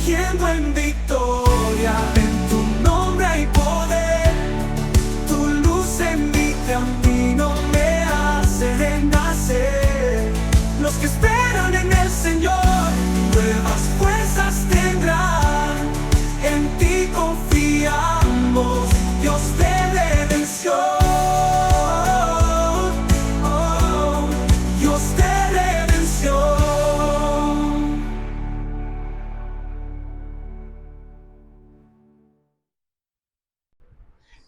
rugiendo en victoria. En tu nombre hay poder, tu luz en mi camino me hace renacer. Los que esperan en el Señor, nuevas fuerzas tendrán. En ti confiamos, Dios de redención. Oh, Dios de redención.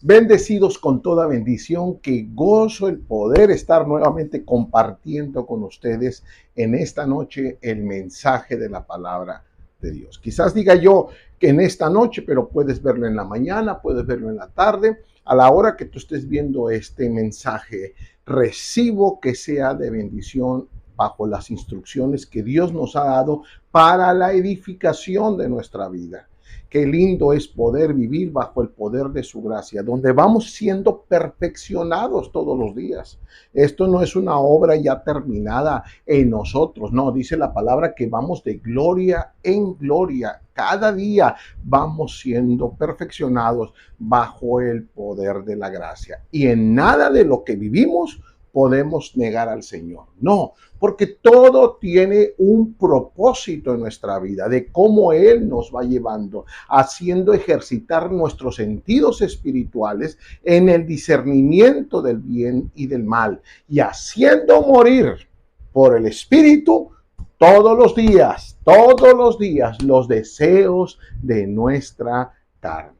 Bendecidos con toda bendición, que gozo el poder estar nuevamente compartiendo con ustedes en esta noche el mensaje de la palabra de Dios. Quizás diga yo que en esta noche, pero puedes verlo en la mañana, puedes verlo en la tarde, a la hora que tú estés viendo este mensaje. Recibo que sea de bendición bajo las instrucciones que Dios nos ha dado para la edificación de nuestra vida. Qué lindo es poder vivir bajo el poder de su gracia, donde vamos siendo perfeccionados todos los días. Esto no es una obra ya terminada en nosotros, no, dice la palabra que vamos de gloria en gloria. Cada día vamos siendo perfeccionados bajo el poder de la gracia. Y en nada de lo que vivimos podemos negar al Señor. No, porque todo tiene un propósito en nuestra vida, de cómo Él nos va llevando, haciendo ejercitar nuestros sentidos espirituales en el discernimiento del bien y del mal, y haciendo morir por el Espíritu todos los días, los deseos de nuestra carne.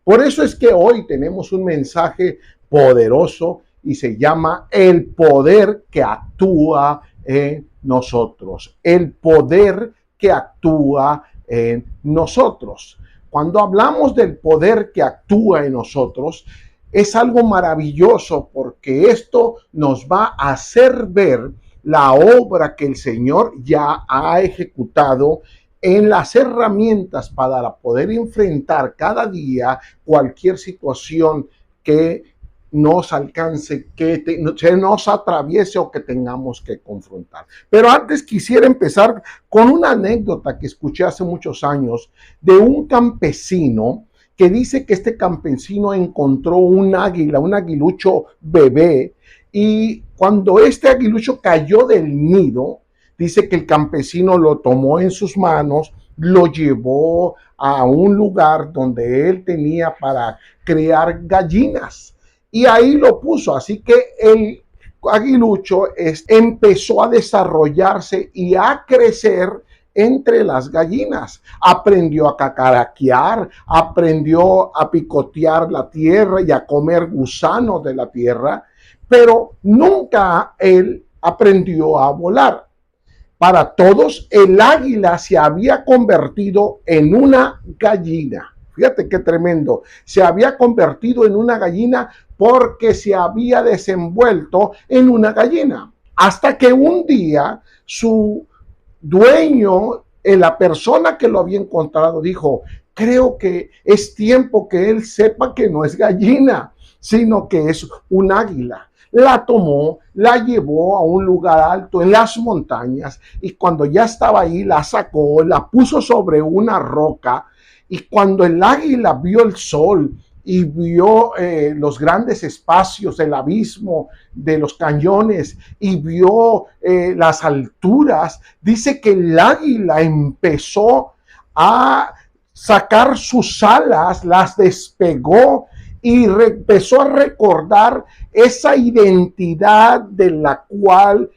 Por eso es que hoy tenemos un mensaje poderoso y se llama el poder que actúa en nosotros. El poder que actúa en nosotros. Cuando hablamos del poder que actúa en nosotros, es algo maravilloso, porque esto nos va a hacer ver la obra que el Señor ya ha ejecutado en las herramientas para poder enfrentar cada día cualquier situación que nos alcance, que se nos atraviese o que tengamos que confrontar. Pero antes quisiera empezar con una anécdota que escuché hace muchos años de un campesino que dice que este campesino encontró un águila, un aguilucho bebé, y cuando este aguilucho cayó del nido, dice que el campesino lo tomó en sus manos, lo llevó a un lugar donde él tenía para criar gallinas. Y ahí lo puso, así que el aguilucho empezó a desarrollarse y a crecer entre las gallinas. Aprendió a cacaraquear, aprendió a picotear la tierra y a comer gusanos de la tierra, pero nunca él aprendió a volar. Para todos, el águila se había convertido en una gallina. Fíjate qué tremendo. Se había convertido en una gallina porque se había desenvuelto en una gallina. Hasta que un día su dueño, la persona que lo había encontrado, dijo: creo que es tiempo que él sepa que no es gallina, sino que es un águila. La tomó, la llevó a un lugar alto en las montañas, y cuando ya estaba ahí, la sacó, la puso sobre una roca. Y cuando el águila vio el sol y vio los grandes espacios del abismo, de los cañones, y vio las alturas, dice que el águila empezó a sacar sus alas, las despegó y empezó a recordar esa identidad de la cual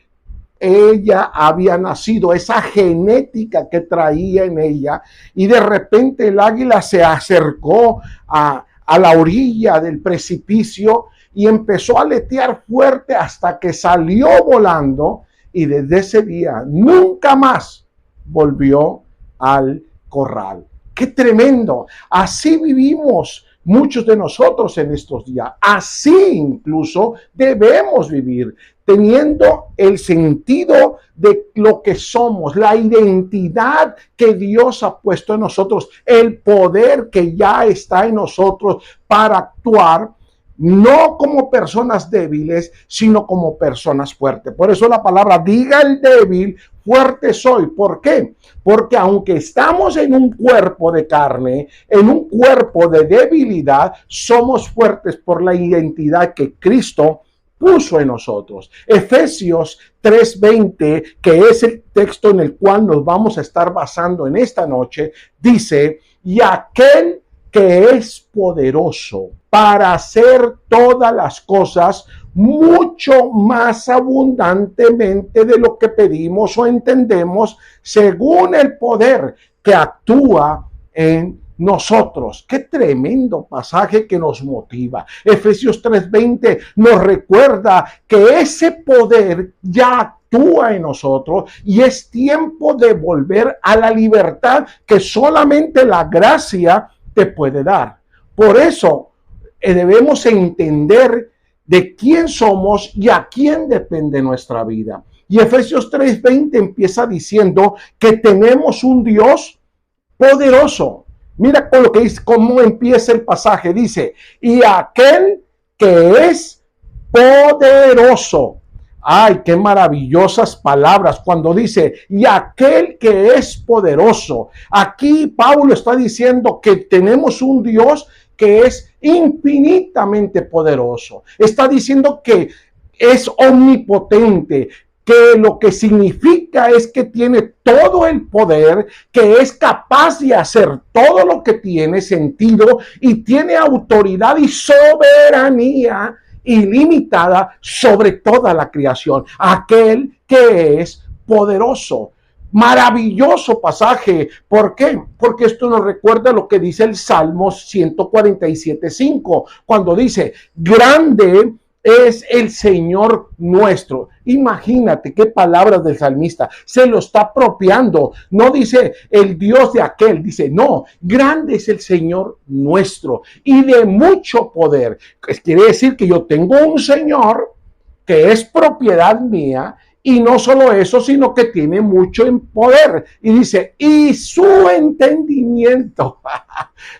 ella había nacido, esa genética que traía en ella. Y de repente el águila se acercó a la orilla del precipicio y empezó a aletear fuerte hasta que salió volando, y desde ese día nunca más volvió al corral. ¡Qué tremendo! Así vivimos muchos de nosotros en estos días. Así incluso debemos vivir, teniendo el sentido de lo que somos, la identidad que Dios ha puesto en nosotros, el poder que ya está en nosotros para actuar no como personas débiles, sino como personas fuertes. Por eso la palabra, diga el débil, fuerte soy. ¿Por qué? Porque aunque estamos en un cuerpo de carne, en un cuerpo de debilidad, somos fuertes por la identidad que Cristo puso en nosotros. Efesios 3:20, que es el texto en el cual nos vamos a estar basando en esta noche, dice, y aquel que es poderoso para hacer todas las cosas mucho más abundantemente de lo que pedimos o entendemos, según el poder que actúa en nosotros. Qué tremendo pasaje que nos motiva. Efesios 3:20 nos recuerda que ese poder ya actúa en nosotros y es tiempo de volver a la libertad que solamente la gracia te puede dar. Por eso debemos entender de quién somos y a quién depende nuestra vida. Y Efesios 3:20 empieza diciendo que tenemos un Dios poderoso. Mira con lo que dice, cómo empieza el pasaje. Dice, y aquel que es poderoso. Ay, qué maravillosas palabras cuando dice, y aquel que es poderoso. Aquí Pablo está diciendo que tenemos un Dios que es infinitamente poderoso. Está diciendo que es omnipotente, que lo que significa es que tiene todo el poder, que es capaz de hacer todo lo que tiene sentido y tiene autoridad y soberanía ilimitada sobre toda la creación. Aquel que es poderoso. Maravilloso pasaje. ¿Por qué? Porque esto nos recuerda lo que dice el Salmo 147:5, cuando dice, grande es el Señor nuestro. Imagínate qué palabras del salmista. Se lo está apropiando. No dice el Dios de aquel. Dice, no, grande es el Señor nuestro y de mucho poder. Quiere decir que yo tengo un Señor que es propiedad mía. Y no solo eso, sino que tiene mucho en poder. Y dice, y su entendimiento.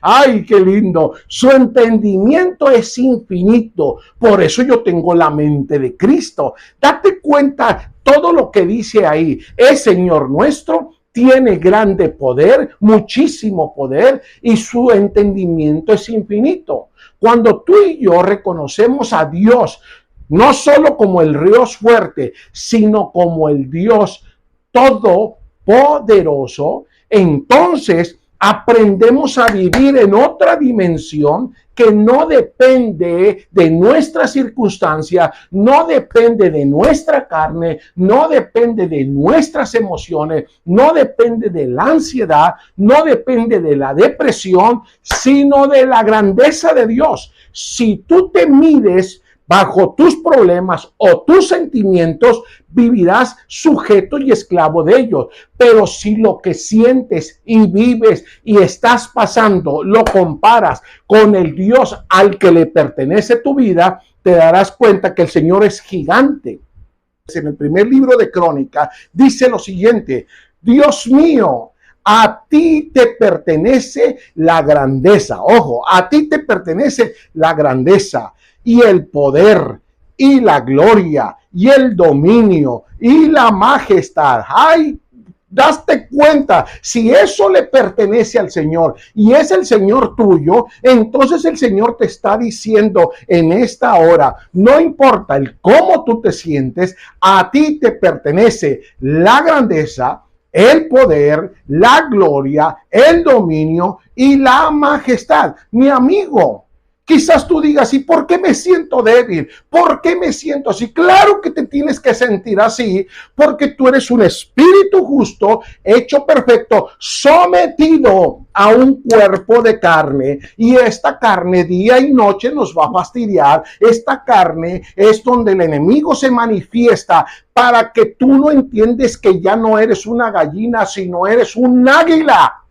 Ay, qué lindo. Su entendimiento es infinito. Por eso yo tengo la mente de Cristo. Date cuenta todo lo que dice ahí. Es Señor nuestro. Tiene grande poder, muchísimo poder, y su entendimiento es infinito. Cuando tú y yo reconocemos a Dios, no solo como el Dios fuerte, sino como el Dios todopoderoso, entonces aprendemos a vivir en otra dimensión que no depende de nuestra circunstancia, no depende de nuestra carne, no depende de nuestras emociones, no depende de la ansiedad, no depende de la depresión, sino de la grandeza de Dios. Si tú te mides bajo tus problemas o tus sentimientos, vivirás sujeto y esclavo de ellos. Pero si lo que sientes y vives y estás pasando lo comparas con el Dios al que le pertenece tu vida, te darás cuenta que el Señor es gigante. En el primer libro de Crónica dice lo siguiente: Dios mío, a ti te pertenece la grandeza. Ojo, a ti te pertenece la grandeza y el poder y la gloria y el dominio y la majestad. ¡Ay! Daste cuenta, si eso le pertenece al Señor y es el Señor tuyo, entonces el Señor te está diciendo en esta hora, no importa el cómo tú te sientes, a ti te pertenece la grandeza, el poder, la gloria, el dominio y la majestad. Mi amigo, quizás tú digas, ¿y por qué me siento débil? ¿Por qué me siento así? Claro que te tienes que sentir así, porque tú eres un espíritu justo, hecho perfecto, sometido a un cuerpo de carne. Y esta carne día y noche nos va a fastidiar. Esta carne es donde el enemigo se manifiesta para que tú no entiendes que ya no eres una gallina, sino eres un águila.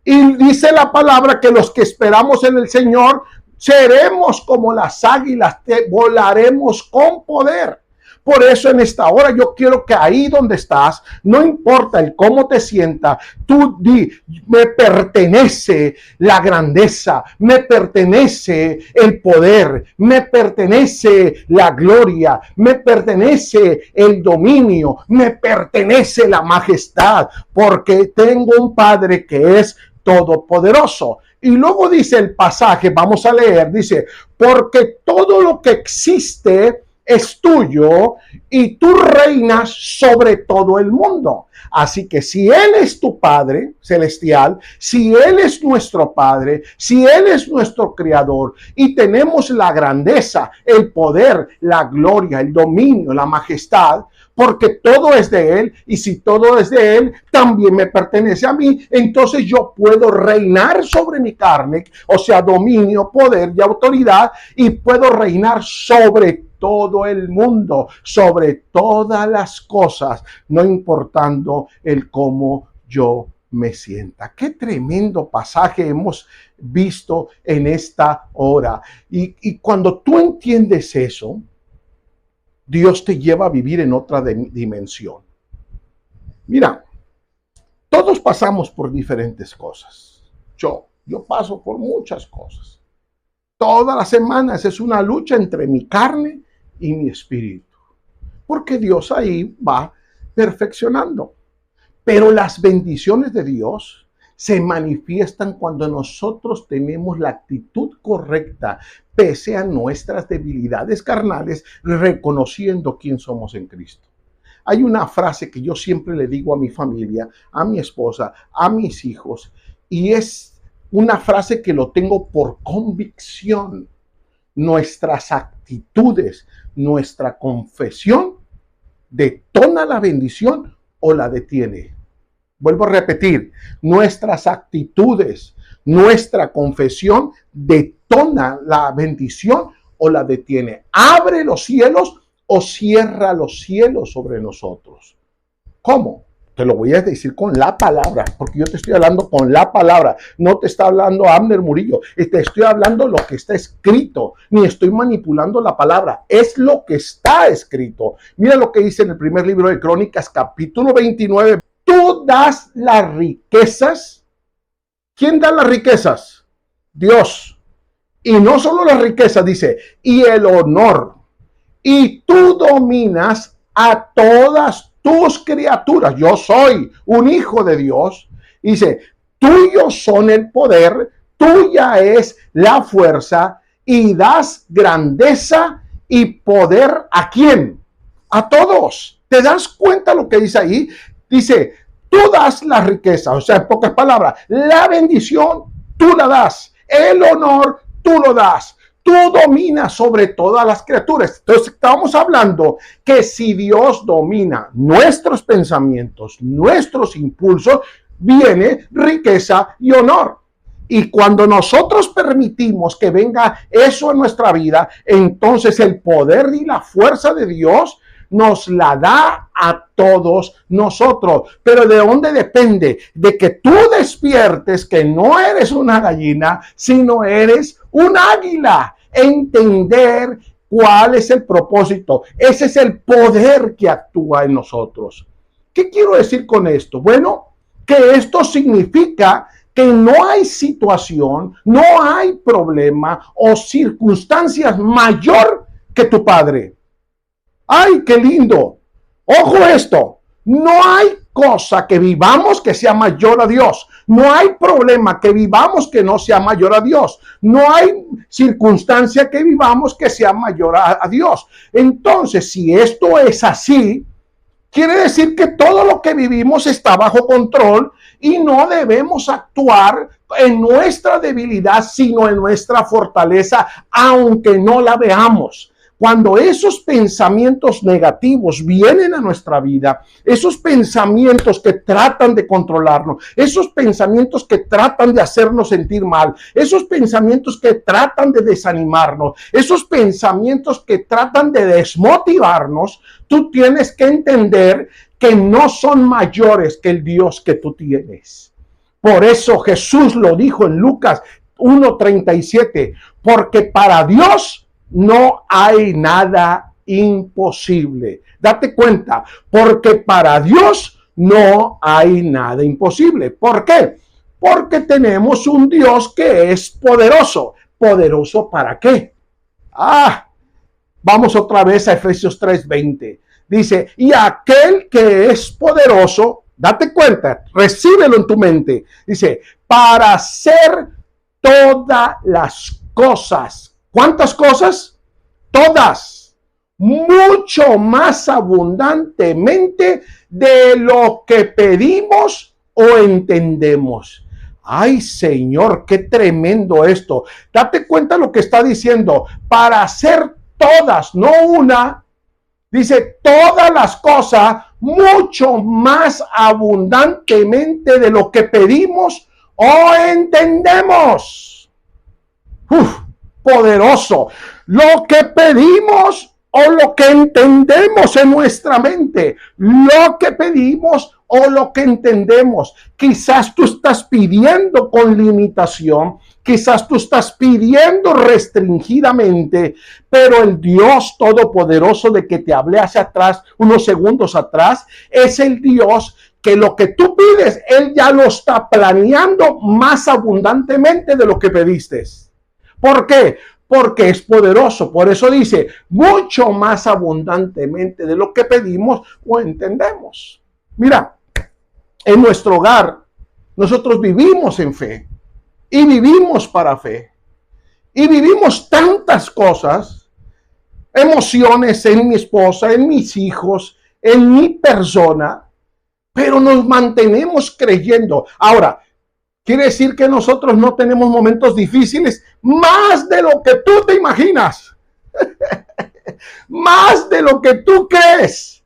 Y dice la palabra que los que esperamos en el Señor seremos como las águilas, te volaremos con poder. Por eso en esta hora yo quiero que ahí donde estás, no importa el cómo te sientas, tú di, me pertenece la grandeza, me pertenece el poder, me pertenece la gloria, me pertenece el dominio, me pertenece la majestad, porque tengo un Padre que es todopoderoso. Y luego dice el pasaje, vamos a leer, dice, porque todo lo que existe es tuyo y tú reinas sobre todo el mundo. Así que si Él es tu Padre celestial, si Él es nuestro Padre, si Él es nuestro Creador y tenemos la grandeza, el poder, la gloria, el dominio, la majestad, porque todo es de Él, y si todo es de Él, también me pertenece a mí, entonces yo puedo reinar sobre mi carne, o sea, dominio, poder y autoridad, y puedo reinar sobre todo el mundo, sobre todas las cosas, no importando el cómo yo me sienta. Qué tremendo pasaje hemos visto en esta hora. Y cuando tú entiendes eso, Dios te lleva a vivir en otra dimensión. Mira, todos pasamos por diferentes cosas. Yo paso por muchas cosas. Todas las semanas es una lucha entre mi carne y mi espíritu, porque Dios ahí va perfeccionando. Pero las bendiciones de Dios se manifiestan cuando nosotros tenemos la actitud correcta, pese a nuestras debilidades carnales, reconociendo quién somos en Cristo. Hay una frase que yo siempre le digo a mi familia, a mi esposa, a mis hijos, y es una frase que lo tengo por convicción. Nuestras actitudes, nuestra confesión, ¿detona la bendición o la detiene? Vuelvo a repetir, nuestras actitudes, nuestra confesión, ¿detona la bendición o la detiene? ¿Abre los cielos o cierra los cielos sobre nosotros? ¿Cómo? Te lo voy a decir con la palabra, porque yo te estoy hablando con la palabra. No te está hablando Abner Murillo, te estoy hablando lo que está escrito, ni estoy manipulando la palabra, es lo que está escrito. Mira lo que dice en el primer libro de Crónicas, capítulo 29. Tú das las riquezas. ¿Quién da las riquezas? Dios. Y no solo las riquezas, dice, y el honor. Y tú dominas a todas tus criaturas. Yo soy un hijo de Dios. Dice, tuyos son el poder, tuya es la fuerza, y das grandeza y poder ¿a quién? A todos. ¿Te das cuenta lo que dice ahí? Dice, tú das la riqueza, o sea, en pocas palabras, la bendición tú la das, el honor tú lo das. Tú dominas sobre todas las criaturas. Entonces estamos hablando que si Dios domina nuestros pensamientos, nuestros impulsos, viene riqueza y honor. Y cuando nosotros permitimos que venga eso en nuestra vida, entonces el poder y la fuerza de Dios nos la da a todos nosotros. Pero ¿de dónde depende? De que tú despiertes que no eres una gallina, sino eres un águila. Entender cuál es el propósito. Ese es el poder que actúa en nosotros. ¿Qué quiero decir con esto? Bueno, que esto significa que no hay situación, no hay problema o circunstancias mayor que tu Padre. ¡Ay, qué lindo! Ojo esto, no hay cosa que vivamos que sea mayor a Dios. No hay problema que vivamos que no sea mayor a Dios. No hay circunstancia que vivamos que sea mayor a Dios. Entonces, si esto es así, quiere decir que todo lo que vivimos está bajo control y no debemos actuar en nuestra debilidad, sino en nuestra fortaleza, aunque no la veamos. Cuando esos pensamientos negativos vienen a nuestra vida, esos pensamientos que tratan de controlarnos, esos pensamientos que tratan de hacernos sentir mal, esos pensamientos que tratan de desanimarnos, esos pensamientos que tratan de desmotivarnos, tú tienes que entender que no son mayores que el Dios que tú tienes. Por eso Jesús lo dijo en Lucas 1:37, porque para Dios no hay nada imposible. Date cuenta, porque para Dios no hay nada imposible. ¿Por qué? Porque tenemos un Dios que es poderoso. ¿Poderoso para qué? Vamos otra vez a Efesios 3:20. Dice, y aquel que es poderoso, date cuenta, recíbelo en tu mente. Dice, para hacer todas las cosas. ¿Cuántas cosas? Todas. Mucho más abundantemente de lo que pedimos o entendemos. Ay, Señor, qué tremendo esto. Date cuenta lo que está diciendo. Para hacer todas, no una. Dice todas las cosas mucho más abundantemente de lo que pedimos o entendemos. Poderoso. Lo que pedimos o lo que entendemos en nuestra mente. Lo que pedimos o lo que entendemos. Quizás tú estás pidiendo con limitación. Quizás tú estás pidiendo restringidamente, pero el Dios todopoderoso de que te hablé hacia atrás, unos segundos atrás, es el Dios que lo que tú pides, Él ya lo está planeando más abundantemente de lo que pediste. ¿Por qué? Porque es poderoso. Por eso dice, mucho más abundantemente de lo que pedimos o entendemos. Mira, en nuestro hogar, nosotros vivimos en fe. Y vivimos para fe. Y vivimos tantas cosas, emociones en mi esposa, en mis hijos, en mi persona, pero nos mantenemos creyendo. Ahora, quiere decir que nosotros no tenemos momentos difíciles, más de lo que tú te imaginas. Más de lo que tú crees.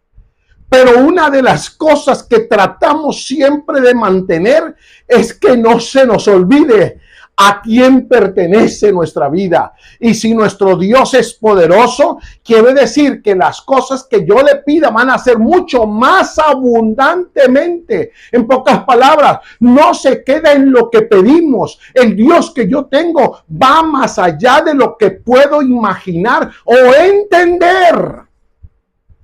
Pero una de las cosas que tratamos siempre de mantener es que no se nos olvide a quién pertenece nuestra vida. Y si nuestro Dios es poderoso, quiere decir que las cosas que yo le pida van a ser mucho más abundantemente. En pocas palabras, no se queda en lo que pedimos. El Dios que yo tengo va más allá de lo que puedo imaginar o entender.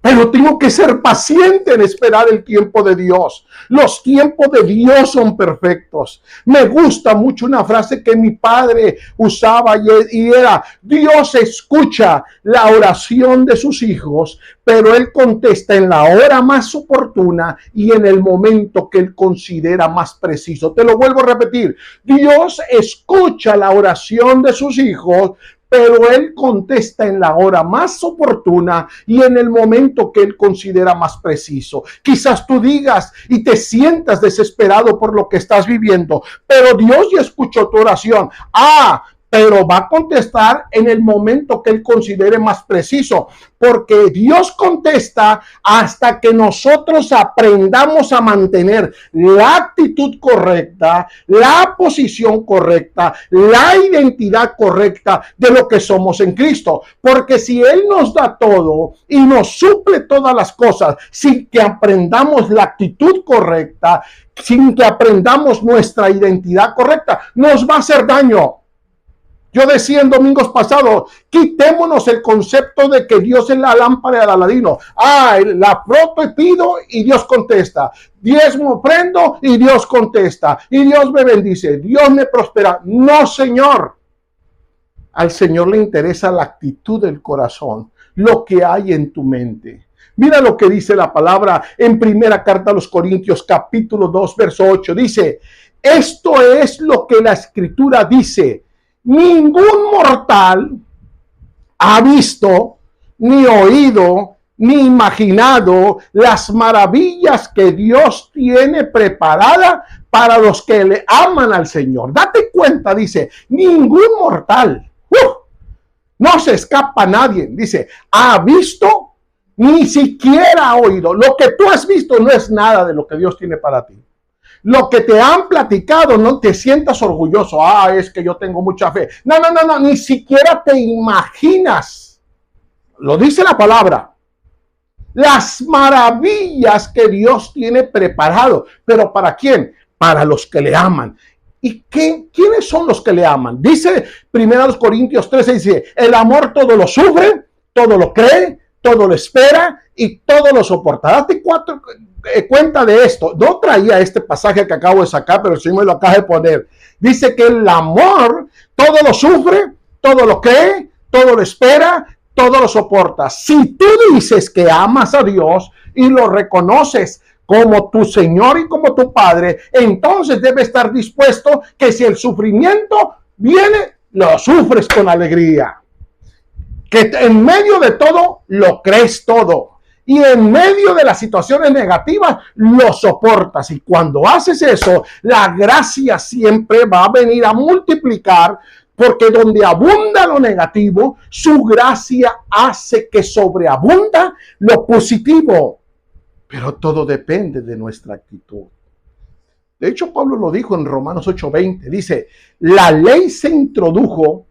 Pero tengo que ser paciente en esperar el tiempo de Dios. Los tiempos de Dios son perfectos. Me gusta mucho una frase que mi padre usaba y era, Dios escucha la oración de sus hijos, pero Él contesta en la hora más oportuna y en el momento que Él considera más preciso. Te lo vuelvo a repetir. Dios escucha la oración de sus hijos, pero Él contesta en la hora más oportuna y en el momento que Él considera más preciso. Quizás tú digas y te sientas desesperado por lo que estás viviendo, pero Dios ya escuchó tu oración. Pero va a contestar en el momento que Él considere más preciso, porque Dios contesta hasta que nosotros aprendamos a mantener la actitud correcta, la posición correcta, la identidad correcta de lo que somos en Cristo. Porque si Él nos da todo y nos suple todas las cosas, sin que aprendamos la actitud correcta, sin que aprendamos nuestra identidad correcta, nos va a hacer daño. Yo decía en domingos pasados, quitémonos el concepto de que Dios es la lámpara de Aladino. La froto y pido y Dios contesta. Diezmo prendo y Dios contesta. Y Dios me bendice, Dios me prospera. No, Señor. Al Señor le interesa la actitud del corazón, lo que hay en tu mente. Mira lo que dice la palabra en primera carta a los Corintios, capítulo 2, verso 8. Dice, esto es lo que la Escritura dice. Ningún mortal ha visto, ni oído, ni imaginado las maravillas que Dios tiene preparada para los que le aman al Señor. Date cuenta, dice, ningún mortal, no se escapa nadie, dice, ha visto, ni siquiera ha oído. Lo que tú has visto no es nada de lo que Dios tiene para ti. Lo que te han platicado, no te sientas orgulloso. Es que yo tengo mucha fe. No, ni siquiera te imaginas. Lo dice la palabra. Las maravillas que Dios tiene preparado. ¿Pero para quién? Para los que le aman. ¿Y quiénes son los que le aman? Dice 1 Corintios 13, dice, el amor todo lo sufre, todo lo cree, todo lo espera y todo lo soporta. Date cuenta de esto. No traía este pasaje que acabo de sacar, pero sí me lo acabo de poner. Dice que el amor todo lo sufre, todo lo cree, todo lo espera, todo lo soporta. Si tú dices que amas a Dios y lo reconoces como tu Señor y como tu Padre, entonces debe estar dispuesto que si el sufrimiento viene, lo sufres con alegría. Que en medio de todo lo crees todo. Y en medio de las situaciones negativas lo soportas. Y cuando haces eso, la gracia siempre va a venir a multiplicar, porque donde abunda lo negativo, su gracia hace que sobreabunda lo positivo. Pero todo depende de nuestra actitud. De hecho, Pablo lo dijo en Romanos 8:20. Dice, la ley se introdujo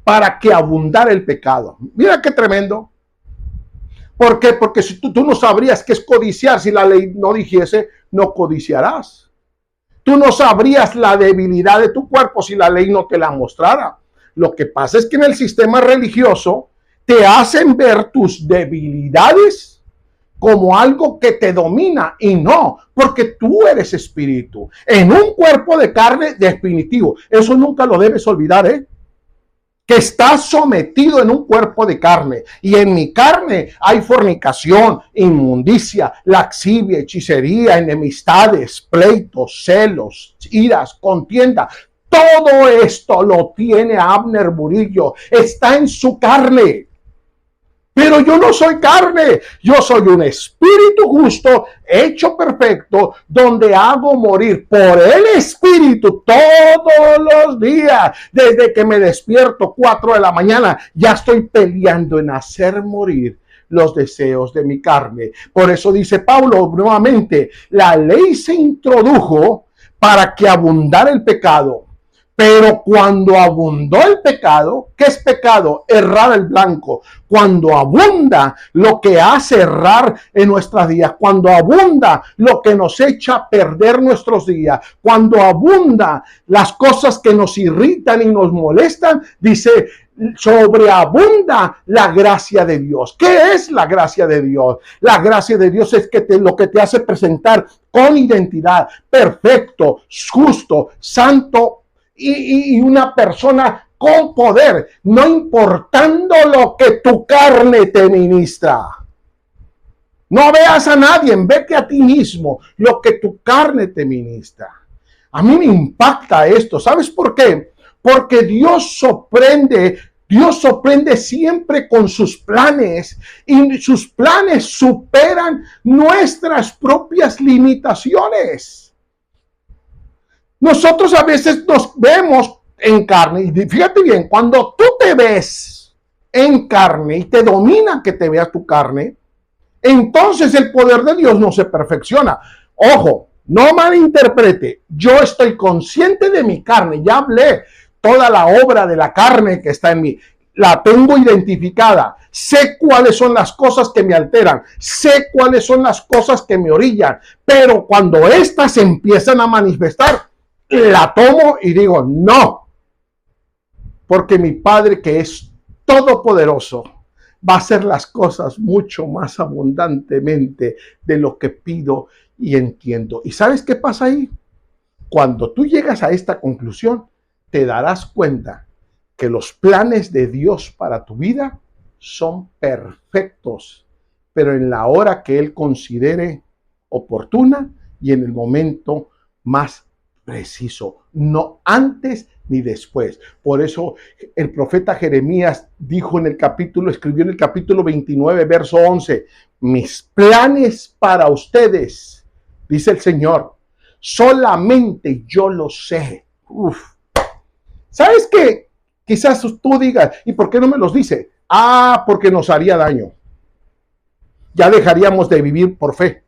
para que abundara el pecado. Mira qué tremendo. ¿Por qué? Porque si tú no sabrías qué es codiciar si la ley no dijese, no codiciarás. Tú no sabrías la debilidad de tu cuerpo si la ley no te la mostrara. Lo que pasa es que en el sistema religioso te hacen ver tus debilidades como algo que te domina, y no, porque tú eres espíritu en un cuerpo de carne definitivo. Eso nunca lo debes olvidar, que estás sometido en un cuerpo de carne, y en mi carne hay fornicación, inmundicia, laxivia, hechicería, enemistades, pleitos, celos, iras, contienda. Todo esto lo tiene Abner Murillo, está en su carne. Pero yo no soy carne, yo soy un espíritu justo, hecho perfecto, donde hago morir por el espíritu todos los días. Desde que me despierto 4 de la mañana, ya estoy peleando en hacer morir los deseos de mi carne. Por eso dice Pablo nuevamente, la ley se introdujo para que abundara el pecado. Pero cuando abundó el pecado, ¿qué es pecado? Errar el blanco. Cuando abunda lo que hace errar en nuestros días, cuando abunda lo que nos echa a perder nuestros días, cuando abunda las cosas que nos irritan y nos molestan, dice, sobreabunda la gracia de Dios. ¿Qué es la gracia de Dios? La gracia de Dios es lo que te hace presentar con identidad, perfecto, justo, santo, y una persona con poder, no importando lo que tu carne te ministra. No veas a nadie, vete a ti mismo, lo que tu carne te ministra. A mí me impacta esto. ¿Sabes por qué? Porque Dios sorprende siempre con sus planes, y sus planes superan nuestras propias limitaciones. Nosotros a veces nos vemos en carne, y fíjate bien, cuando tú te ves en carne y te domina que te veas tu carne, entonces el poder de Dios no se perfecciona. Ojo, no malinterprete, yo estoy consciente de mi carne, ya hablé toda la obra de la carne que está en mí, la tengo identificada, sé cuáles son las cosas que me alteran, sé cuáles son las cosas que me orillan, pero cuando éstas empiezan a manifestar, la tomo y digo, no, porque mi Padre, que es todopoderoso, va a hacer las cosas mucho más abundantemente de lo que pido y entiendo. ¿Y sabes qué pasa ahí? Cuando tú llegas a esta conclusión, te darás cuenta que los planes de Dios para tu vida son perfectos, pero en la hora que Él considere oportuna y en el momento más preciso, no antes ni después. Por eso el profeta Jeremías escribió en el capítulo 29, verso 11, mis planes para ustedes, dice el Señor, solamente yo lo sé. ¿Sabes qué? Quizás tú digas, ¿y por qué no me los dice? Porque nos haría daño. Ya dejaríamos de vivir por fe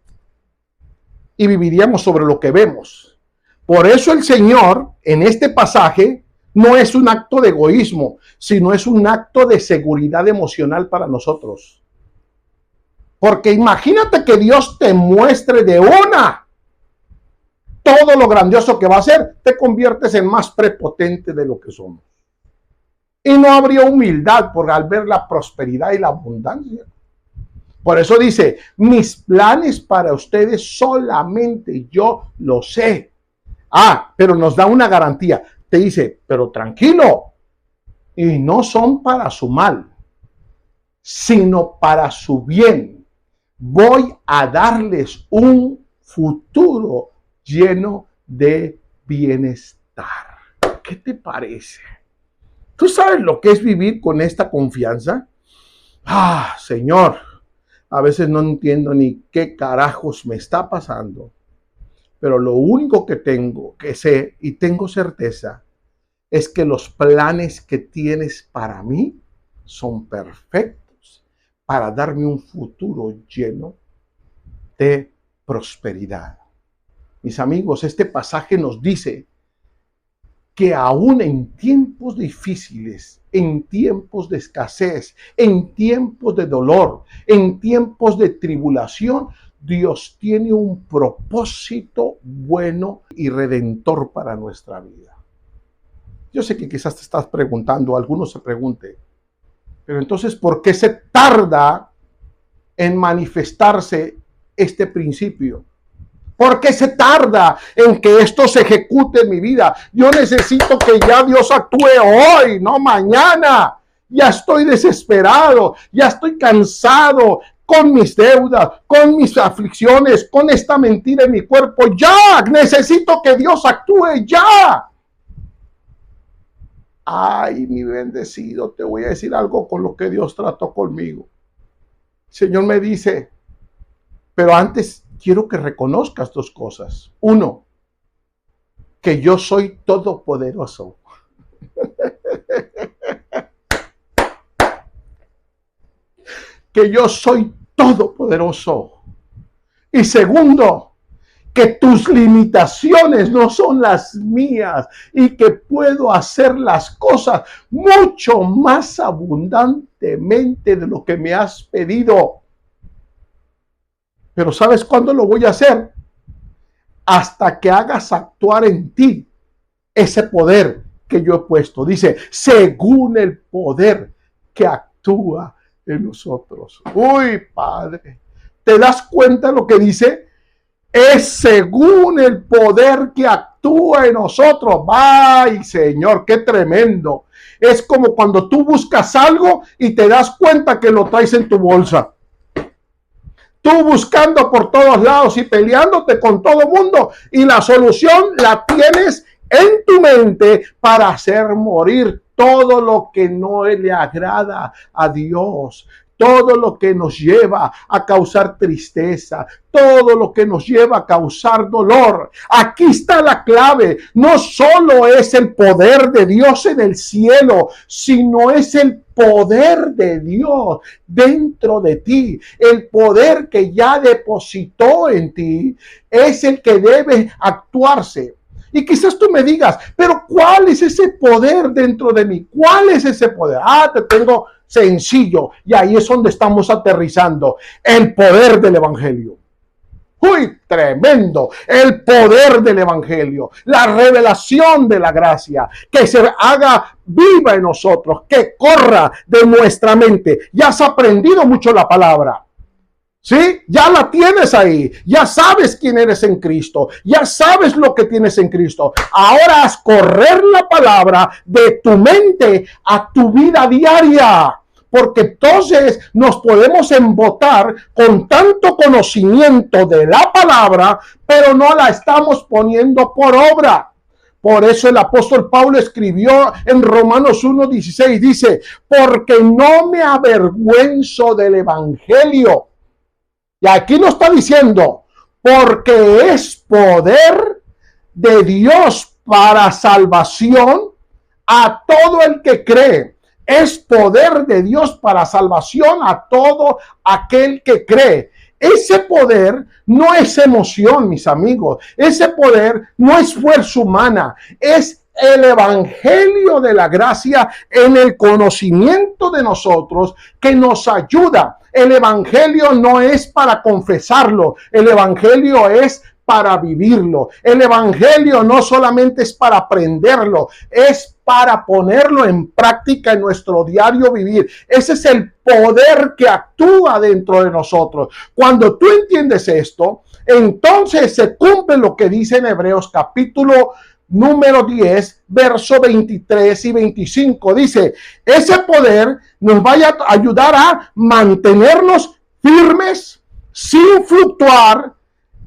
y viviríamos sobre lo que vemos. Por eso el Señor, en este pasaje, no es un acto de egoísmo, sino es un acto de seguridad emocional para nosotros. Porque imagínate que Dios te muestre de una todo lo grandioso que va a hacer, te conviertes en más prepotente de lo que somos. Y no habría humildad al ver la prosperidad y la abundancia. Por eso dice, mis planes para ustedes solamente yo lo sé. Pero nos da una garantía. Te dice, pero tranquilo, y no son para su mal, sino para su bien. Voy a darles un futuro lleno de bienestar. ¿Qué te parece? ¿Tú sabes lo que es vivir con esta confianza? Señor, a veces no entiendo ni qué carajos me está pasando, pero lo único que tengo que sé y tengo certeza es que los planes que tienes para mí son perfectos para darme un futuro lleno de prosperidad. Mis amigos, este pasaje nos dice que aún en tiempos difíciles, en tiempos de escasez, en tiempos de dolor, en tiempos de tribulación, Dios tiene un propósito bueno y redentor para nuestra vida. Yo sé que quizás te estás preguntando, algunos se pregunten, pero entonces, ¿por qué se tarda en manifestarse este principio? ¿Por qué se tarda en que esto se ejecute en mi vida? Yo necesito que ya Dios actúe hoy, no mañana. Ya estoy desesperado, ya estoy cansado con mis deudas, con mis aflicciones, con esta mentira en mi cuerpo. Ya, necesito que Dios actúe ya. Ay, mi bendecido, te voy a decir algo con lo que Dios trató conmigo. El Señor me dice, pero antes quiero que reconozcas dos cosas. Uno, que yo soy todopoderoso. Que yo soy todopoderoso. Y segundo, que tus limitaciones no son las mías y que puedo hacer las cosas mucho más abundantemente de lo que me has pedido. Pero ¿sabes cuándo lo voy a hacer? Hasta que hagas actuar en ti ese poder que yo he puesto. Dice, según el poder que actúa en nosotros. Uy, Padre, ¿te das cuenta lo que dice? Es según el poder que actúa en nosotros. ¡Ay, Señor, qué tremendo! Es como cuando tú buscas algo y te das cuenta que lo traes en tu bolsa. Tú buscando por todos lados y peleándote con todo el mundo, y la solución la tienes en tu mente para hacer morir todo lo que no le agrada a Dios. Todo lo que nos lleva a causar tristeza, todo lo que nos lleva a causar dolor. Aquí está la clave. No solo es el poder de Dios en el cielo, sino es el poder de Dios dentro de ti. El poder que ya depositó en ti es el que debe actuarse. Y quizás tú me digas, pero ¿cuál es ese poder dentro de mí? ¿Cuál es ese poder? Te tengo sencillo, y ahí es donde estamos aterrizando. El poder del evangelio. ¡Uy, tremendo! El poder del evangelio, la revelación de la gracia, que se haga viva en nosotros, que corra de nuestra mente. Ya has aprendido mucho la palabra. ¿Sí? Ya la tienes ahí. Ya sabes quién eres en Cristo. Ya sabes lo que tienes en Cristo. Ahora haz correr la palabra de tu mente a tu vida diaria. Porque entonces nos podemos embotar con tanto conocimiento de la palabra, pero no la estamos poniendo por obra. Por eso el apóstol Pablo escribió en Romanos 1:16, dice, porque no me avergüenzo del evangelio. Y aquí nos está diciendo, porque es poder de Dios para salvación a todo el que cree. Es poder de Dios para salvación a todo aquel que cree. Ese poder no es emoción, mis amigos. Ese poder no es fuerza humana. Es el evangelio de la gracia en el conocimiento de nosotros que nos ayuda. El evangelio no es para confesarlo. El evangelio es para vivirlo. El evangelio no solamente es para aprenderlo, es para ponerlo en práctica en nuestro diario vivir. Ese es el poder que actúa dentro de nosotros. Cuando tú entiendes esto, entonces se cumple lo que dice en Hebreos capítulo número 10, verso 23 y 25. Dice, ese poder nos vaya a ayudar a mantenernos firmes sin fluctuar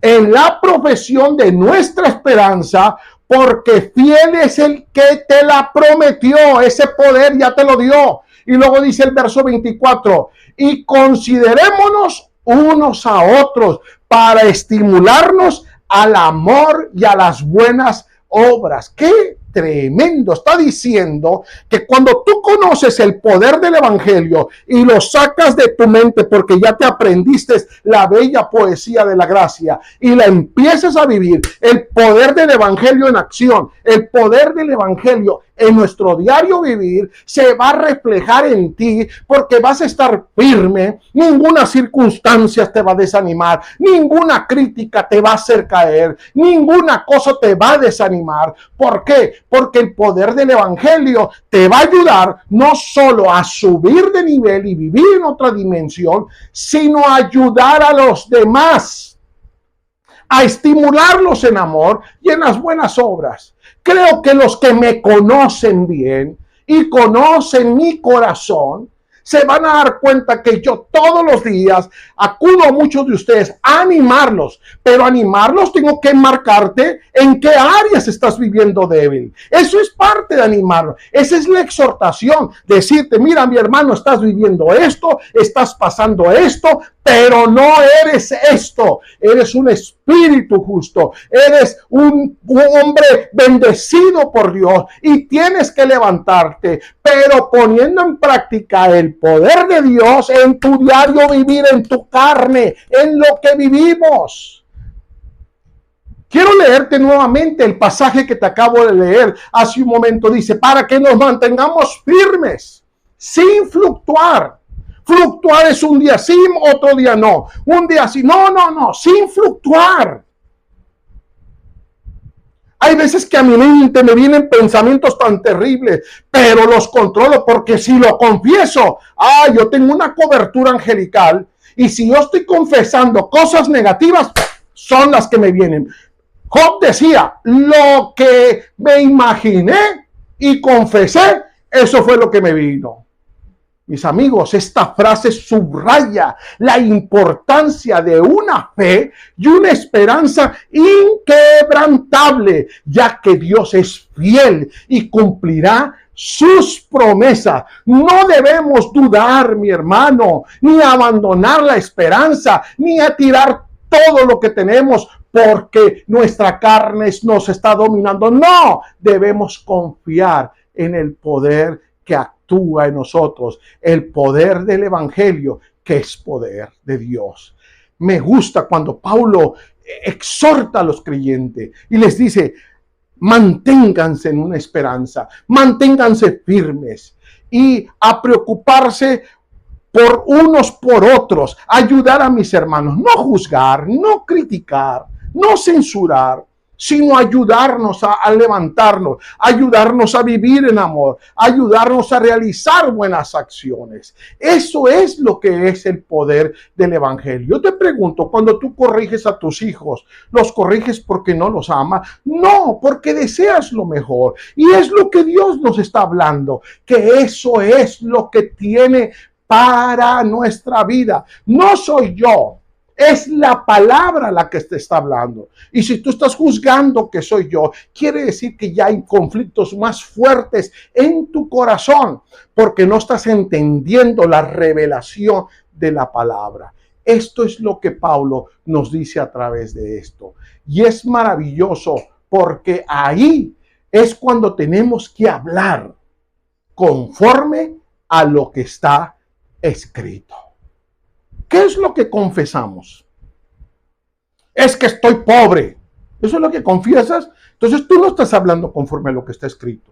en la profesión de nuestra esperanza, porque fiel es el que te la prometió. Ese poder ya te lo dio. Y luego dice el verso 24, y considerémonos unos a otros para estimularnos al amor y a las buenas obras. ¡Qué tremendo! Está diciendo que cuando tú conoces el poder del evangelio y lo sacas de tu mente porque ya te aprendiste la bella poesía de la gracia y la empiezas a vivir, el poder del evangelio en acción, el poder del evangelio en nuestro diario vivir se va a reflejar en ti, porque vas a estar firme. Ninguna circunstancia te va a desanimar, ninguna crítica te va a hacer caer, ninguna cosa te va a desanimar. ¿Por qué? Porque el poder del evangelio te va a ayudar no solo a subir de nivel y vivir en otra dimensión, sino a ayudar a los demás, a estimularlos en amor y en las buenas obras. Creo que los que me conocen bien y conocen mi corazón se van a dar cuenta que yo todos los días acudo a muchos de ustedes a animarlos, pero animarlos tengo que marcarte en qué áreas estás viviendo débil. Eso es parte de animarlos. Esa es la exhortación, decirte, mira mi hermano, estás viviendo esto, estás pasando esto, pero no eres esto, eres un espíritu justo, eres un hombre bendecido por Dios y tienes que levantarte, pero poniendo en práctica el poder de Dios en tu diario vivir, en tu carne, en lo que vivimos. Quiero leerte nuevamente el pasaje que te acabo de leer hace un momento. Dice, para que nos mantengamos firmes, sin fluctuar. Fluctuar es un día sí, otro día no. Un día sí, no, sin fluctuar. Hay veces que a mi mente me vienen pensamientos tan terribles, pero los controlo porque si lo confieso, yo tengo una cobertura angelical y si yo estoy confesando cosas negativas, son las que me vienen. Job decía, lo que me imaginé y confesé, eso fue lo que me vino. Mis amigos, esta frase subraya la importancia de una fe y una esperanza inquebrantable, ya que Dios es fiel y cumplirá sus promesas. No debemos dudar, mi hermano, ni abandonar la esperanza, ni a tirar todo lo que tenemos porque nuestra carne nos está dominando. No, debemos confiar en el poder que actúa en nosotros, el poder del evangelio, que es poder de Dios. Me gusta cuando Pablo exhorta a los creyentes y les dice, manténganse en una esperanza, manténganse firmes y a preocuparse por unos por otros, ayudar a mis hermanos, no juzgar, no criticar, no censurar, sino ayudarnos a levantarnos, ayudarnos a vivir en amor, ayudarnos a realizar buenas acciones. Eso es lo que es el poder del evangelio. Yo te pregunto, cuando tú corriges a tus hijos, ¿los corriges porque no los amas? No, porque deseas lo mejor. Y es lo que Dios nos está hablando, que eso es lo que tiene para nuestra vida. No soy yo. Es la palabra la que te está hablando. Y si tú estás juzgando que soy yo, quiere decir que ya hay conflictos más fuertes en tu corazón, porque no estás entendiendo la revelación de la palabra. Esto es lo que Pablo nos dice a través de esto. Y es maravilloso porque ahí es cuando tenemos que hablar conforme a lo que está escrito. ¿Qué es lo que confesamos? Es que estoy pobre. ¿Eso es lo que confiesas? Entonces tú no estás hablando conforme a lo que está escrito.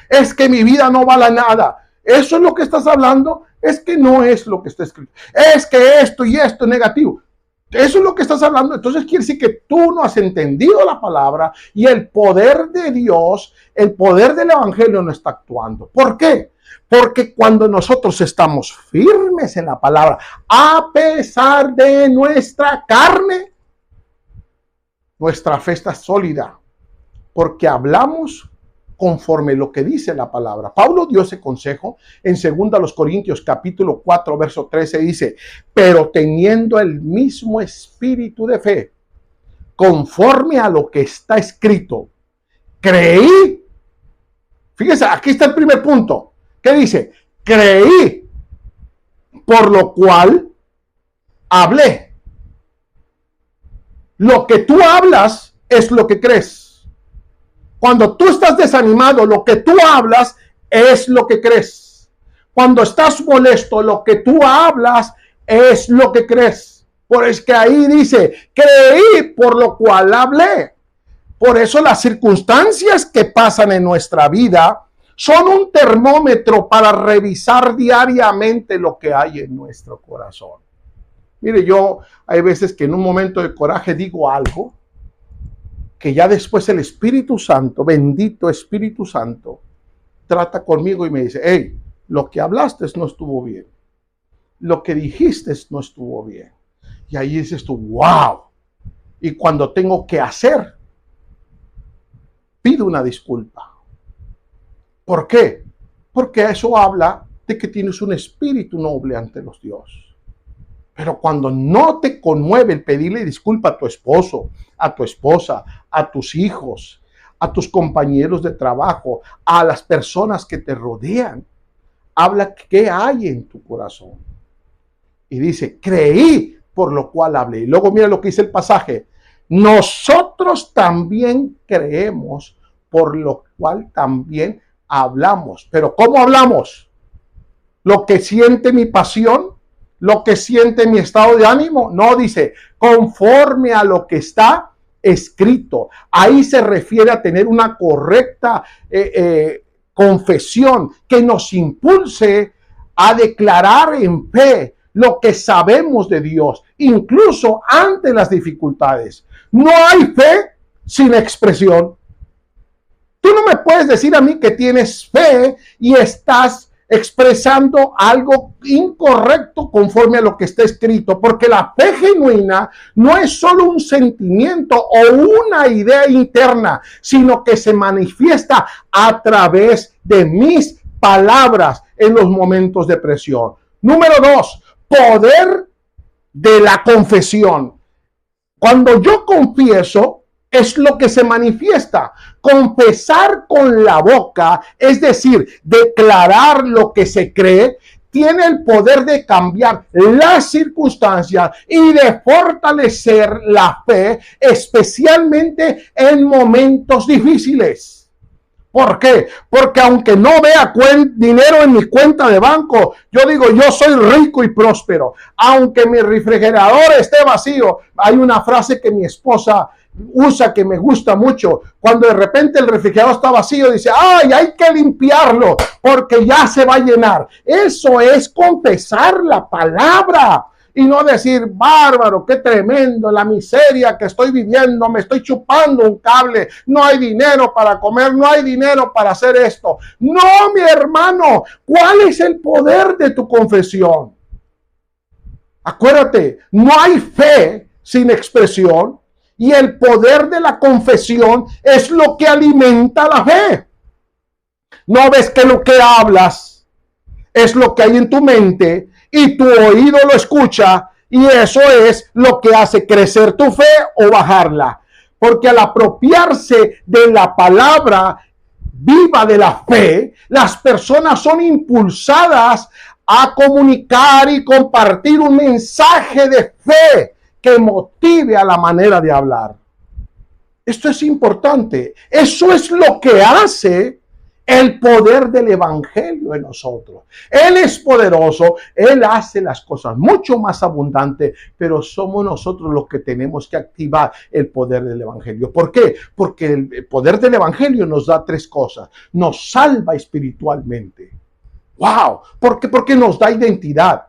Es que mi vida no vale nada. ¿Eso es lo que estás hablando? Es que no es lo que está escrito. Es que esto y esto es negativo. Eso es lo que estás hablando. Entonces quiere decir que tú no has entendido la palabra y el poder de Dios, el poder del evangelio no está actuando. ¿Por qué? Porque cuando nosotros estamos firmes en la palabra, a pesar de nuestra carne, nuestra fe está sólida, porque hablamos conforme lo que dice la palabra. Pablo dio ese consejo en 2 Corintios capítulo 4, verso 13, dice, pero teniendo el mismo espíritu de fe, conforme a lo que está escrito, creí. Fíjense, aquí está el primer punto. ¿Qué dice? Creí, por lo cual hablé. Lo que tú hablas es lo que crees. Cuando tú estás desanimado, lo que tú hablas es lo que crees. Cuando estás molesto, lo que tú hablas es lo que crees. Por eso que ahí dice, creí, por lo cual hablé. Por eso las circunstancias que pasan en nuestra vida son un termómetro para revisar diariamente lo que hay en nuestro corazón. Mire, yo hay veces que en un momento de coraje digo algo que ya después el Espíritu Santo, bendito Espíritu Santo, trata conmigo y me dice, hey, lo que hablaste no estuvo bien. Lo que dijiste no estuvo bien. Y ahí dices tú, wow. Y cuando tengo que hacer, pido una disculpa. ¿Por qué? Porque eso habla de que tienes un espíritu noble ante los dioses. Pero cuando no te conmueve el pedirle disculpa a tu esposo, a tu esposa, a tus hijos, a tus compañeros de trabajo, a las personas que te rodean, habla qué hay en tu corazón. Y dice, creí, por lo cual hablé. Y luego mira lo que dice el pasaje. Nosotros también creemos, por lo cual también hablamos. Pero ¿cómo hablamos? ¿Lo que siente mi pasión? ¿Lo que siente mi estado de ánimo? No, dice, conforme a lo que está escrito. Ahí se refiere a tener una correcta confesión que nos impulse a declarar en fe lo que sabemos de Dios, incluso ante las dificultades. No hay fe sin expresión. Tú no me puedes decir a mí que tienes fe y estás expresando algo incorrecto conforme a lo que está escrito, porque la fe genuina no es solo un sentimiento o una idea interna, sino que se manifiesta a través de mis palabras en los momentos de presión. Número 2, poder de la confesión. Cuando yo confieso, es lo que se manifiesta. Confesar con la boca, es decir, declarar lo que se cree, tiene el poder de cambiar las circunstancias y de fortalecer la fe, especialmente en momentos difíciles. ¿Por qué? Porque aunque no vea dinero en mi cuenta de banco, yo digo, yo soy rico y próspero. Aunque mi refrigerador esté vacío, hay una frase que mi esposa usa que me gusta mucho. Cuando de repente el refrigerador está vacío, dice, ay, hay que limpiarlo porque ya se va a llenar. Eso es confesar la palabra. Y no decir, bárbaro, qué tremendo, la miseria que estoy viviendo, me estoy chupando un cable, no hay dinero para comer, no hay dinero para hacer esto. No, mi hermano, ¿cuál es el poder de tu confesión? Acuérdate, no hay fe sin expresión y el poder de la confesión es lo que alimenta la fe. ¿No ves que lo que hablas es lo que hay en tu mente? Y tu oído lo escucha y eso es lo que hace crecer tu fe o bajarla. Porque al apropiarse de la palabra viva de la fe, las personas son impulsadas a comunicar y compartir un mensaje de fe que motive a la manera de hablar. Esto es importante. Eso es lo que hace el poder del evangelio en nosotros. Él es poderoso, Él hace las cosas mucho más abundantes, pero somos nosotros los que tenemos que activar el poder del evangelio. ¿Por qué? Porque el poder del evangelio nos da 3 cosas. Nos salva espiritualmente. ¡Wow! ¿Por qué? Porque nos da identidad.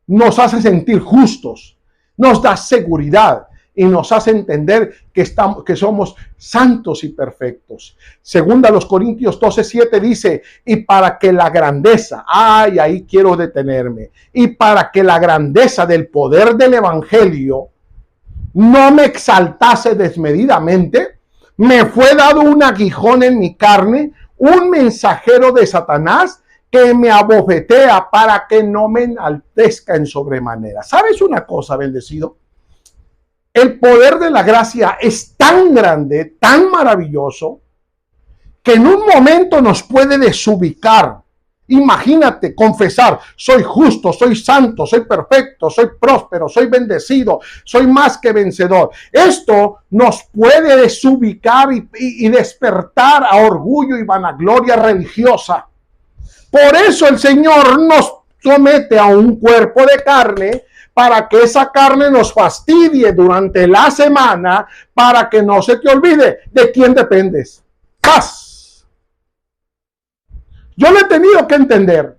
Nos hace sentir justos. nos da seguridad y nos hace entender que somos santos y perfectos. Segunda los Corintios 12:7 dice, y para que la grandeza, ahí quiero detenerme, y para que la grandeza del poder del evangelio no me exaltase desmedidamente, me fue dado un aguijón en mi carne, un mensajero de Satanás que me abofetea para que no me enaltezca en sobremanera. ¿Sabes una cosa, bendecido? El poder de la gracia es tan grande, tan maravilloso, que en un momento nos puede desubicar. Imagínate confesar, soy justo, soy santo, soy perfecto, soy próspero, soy bendecido, soy más que vencedor. Esto nos puede desubicar y despertar a orgullo y vanagloria religiosa. Por eso el Señor nos somete a un cuerpo de carne, para que esa carne nos fastidie durante la semana, para que no se te olvide de quién dependes. Paz. Yo lo he tenido que entender,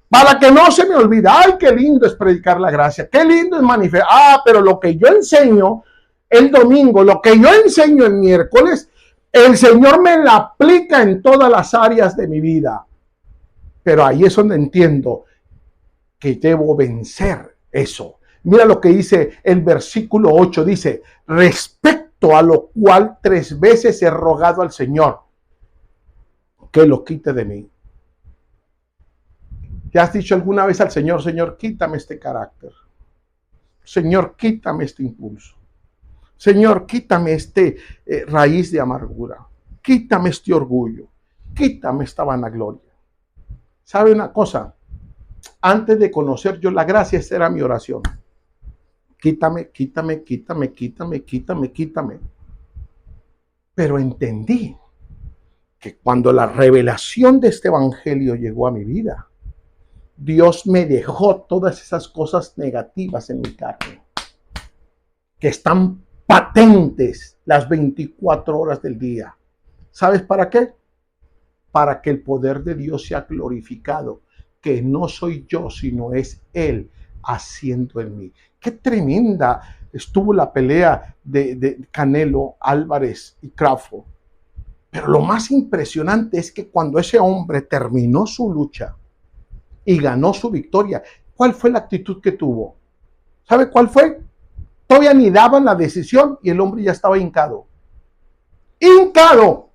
para que no se me olvide. Ay, qué lindo es predicar la gracia, qué lindo es manifestar. Pero lo que yo enseño el domingo, lo que yo enseño el miércoles, el Señor me la aplica en todas las áreas de mi vida. Pero ahí es donde entiendo que debo vencer eso. Mira lo que dice el versículo 8, dice, respecto a lo cual 3 veces he rogado al Señor que lo quite de mí. ¿Ya has dicho alguna vez al Señor, Señor, quítame este carácter? Señor, quítame este impulso. Señor, quítame este raíz de amargura. Quítame este orgullo. Quítame esta vanagloria. ¿Sabe una cosa? Antes de conocer yo la gracia, esta era mi oración. Quítame, quítame, quítame, quítame, quítame, quítame. Pero entendí que cuando la revelación de este evangelio llegó a mi vida, Dios me dejó todas esas cosas negativas en mi carne, que están patentes las 24 horas del día. ¿Sabes para qué? Para que el poder de Dios sea glorificado, que no soy yo, sino es Él haciendo en mí. Qué tremenda estuvo la pelea de Canelo Álvarez y Crawford. Pero lo más impresionante es que cuando ese hombre terminó su lucha y ganó su victoria, ¿cuál fue la actitud que tuvo? ¿Sabe cuál fue? Todavía ni daban la decisión y el hombre ya estaba hincado. ¡Hincado!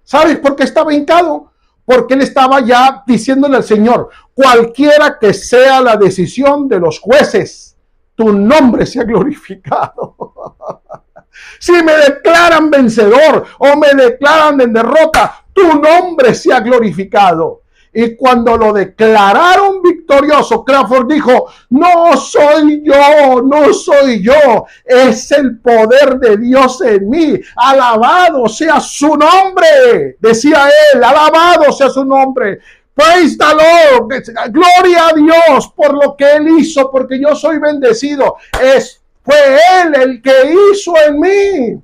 ¿Sabes por qué estaba hincado? Porque él estaba ya diciéndole al Señor, cualquiera que sea la decisión de los jueces, tu nombre sea glorificado. Si me declaran vencedor o me declaran en derrota, tu nombre sea glorificado. Y cuando lo declararon victorioso, Crawford dijo, no soy yo, no soy yo, es el poder de Dios en mí. Alabado sea su nombre, decía él, alabado sea su nombre. Praise the Lord, gloria a Dios por lo que Él hizo, porque yo soy bendecido. Fue Él el que hizo en mí.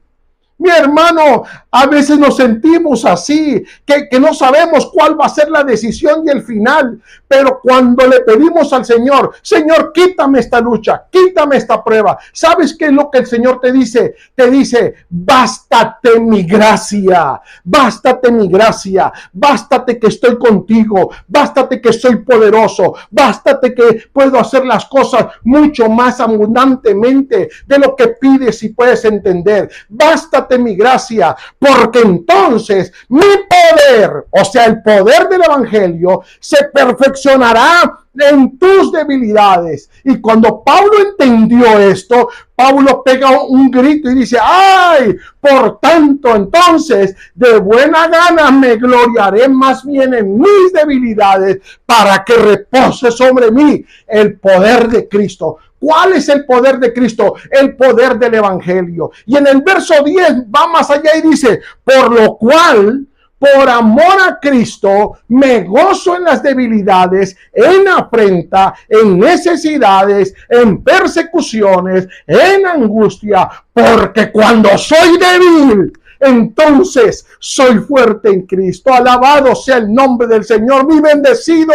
Mi hermano, a veces nos sentimos así, que no sabemos cuál va a ser la decisión y el final. Pero cuando le pedimos al Señor, Señor, quítame esta lucha, quítame esta prueba. ¿Sabes qué es lo que el Señor te dice? Te dice, bástate mi gracia, bástate mi gracia, bástate que estoy contigo, bástate que soy poderoso, bástate que puedo hacer las cosas mucho más abundantemente de lo que pides y puedes entender. Bástate mi gracia, porque entonces mi poder, o sea, el poder del evangelio, se perfeccionará en tus debilidades. Y cuando Pablo entendió esto, Pablo pega un grito y dice, ay, por tanto, entonces, de buena gana me gloriaré más bien en mis debilidades, para que repose sobre mí el poder de Cristo. ¿Cuál es el poder de Cristo? El poder del evangelio. Y en el verso 10 va más allá y dice, por lo cual, por amor a Cristo, me gozo en las debilidades, en afrenta, en necesidades, en persecuciones, en angustia, porque cuando soy débil, entonces soy fuerte en Cristo. Alabado sea el nombre del Señor, mi bendecido.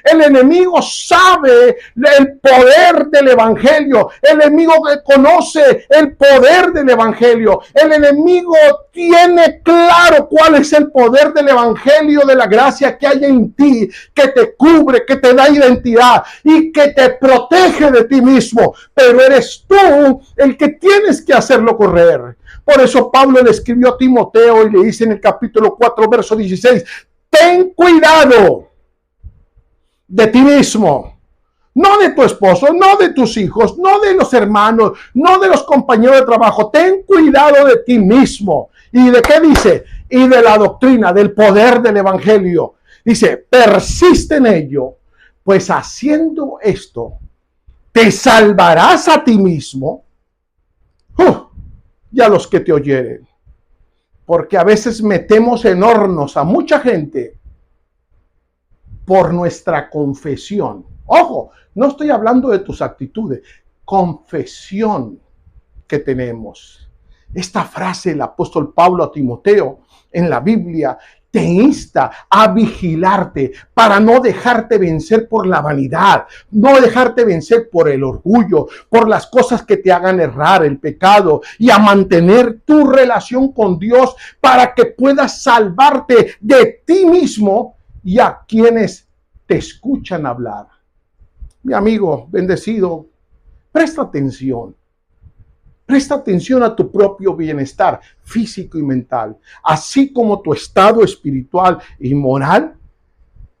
El enemigo sabe el poder del evangelio. El enemigo conoce el poder del evangelio. El enemigo tiene claro cuál es el poder del evangelio, de la gracia que hay en ti, que te cubre, que te da identidad y que te protege de ti mismo. Pero eres tú el que tienes que hacerlo correr. Por eso Pablo le escribió a Timoteo y le dice en el capítulo 4, verso 16, ten cuidado de ti mismo, no de tu esposo, no de tus hijos, no de los hermanos, no de los compañeros de trabajo. Ten cuidado de ti mismo. ¿Y de qué dice? Y de la doctrina, del poder del evangelio. Dice, persiste en ello, pues haciendo esto, te salvarás a ti mismo y a los que te oyeren. Porque a veces metemos en hornos a mucha gente por nuestra confesión. Ojo, no estoy hablando de tus actitudes, confesión que tenemos. Esta frase el apóstol Pablo a Timoteo en la Biblia te insta a vigilarte para no dejarte vencer por la vanidad, no dejarte vencer por el orgullo, por las cosas que te hagan errar, el pecado, y a mantener tu relación con Dios para que puedas salvarte de ti mismo y a quienes te escuchan hablar. Mi amigo bendecido, presta atención. Presta atención a tu propio bienestar físico y mental, así como tu estado espiritual y moral,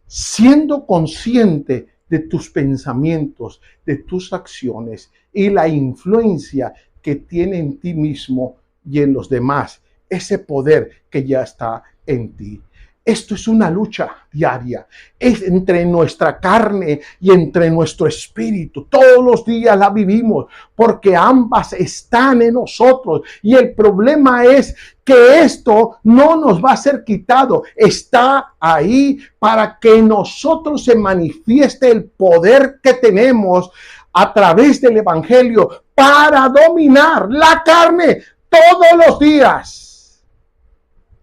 siendo consciente de tus pensamientos, de tus acciones y la influencia que tiene en ti mismo y en los demás, ese poder que ya está en ti. Esto es una lucha diaria, es entre nuestra carne y entre nuestro espíritu. Todos los días la vivimos porque ambas están en nosotros. Y el problema es que esto no nos va a ser quitado. Está ahí para que en nosotros se manifieste el poder que tenemos a través del evangelio para dominar la carne todos los días.